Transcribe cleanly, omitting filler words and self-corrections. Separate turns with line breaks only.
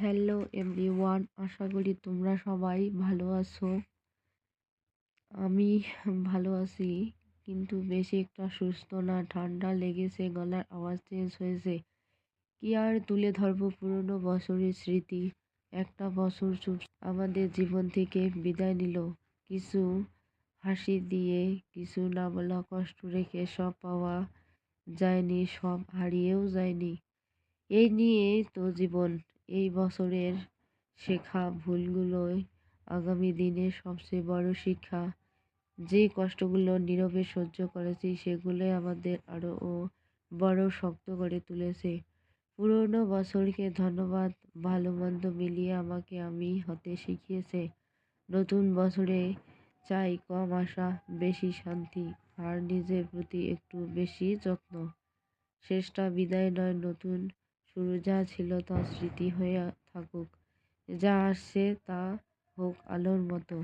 Hello everyone, আশা করি তোমরা সবাই ভালো আছো। আমি ভালো আছি, কিন্তু বেশি একটা সুস্থ না। ঠান্ডা লেগেছে, গলার আওয়াজ চেঞ্জ হয়েছে। কি আর তুলে ধরবো পুরনো বছরের স্মৃতি। একটা বছর চুপ আমাদের জীবন থেকে বিদায় নিল, কিছু হাসি দিয়ে, কিছু না বলা কষ্ট রেখে। সব পাওয়া যায়নি, সব হারিয়েও যায়নি। এই নিয়েই তো জীবন। এই বছরের শেখা ভুলগুলোই আগামী দিনের সবচেয়ে বড় শিক্ষা। যে কষ্টগুলো নীরবে সহ্য করেছি সেগুলোই আমাদের আরও বড় শক্ত করে তুলেছে। পুরোনো বছরকে ধন্যবাদ, ভালো মন্দ মিলিয়ে আমাকে আমি হতে শিখিয়েছে। নতুন বছরে চাই কম আশা, বেশি শান্তি, আর নিজের প্রতি একটু বেশি যত্ন। শেষটা বিদায় নয়, নতুন শুরু। যা ছিল তা স্মৃতি হয়ে থাকুক, যা আসছে তা হোক আলোর মতো।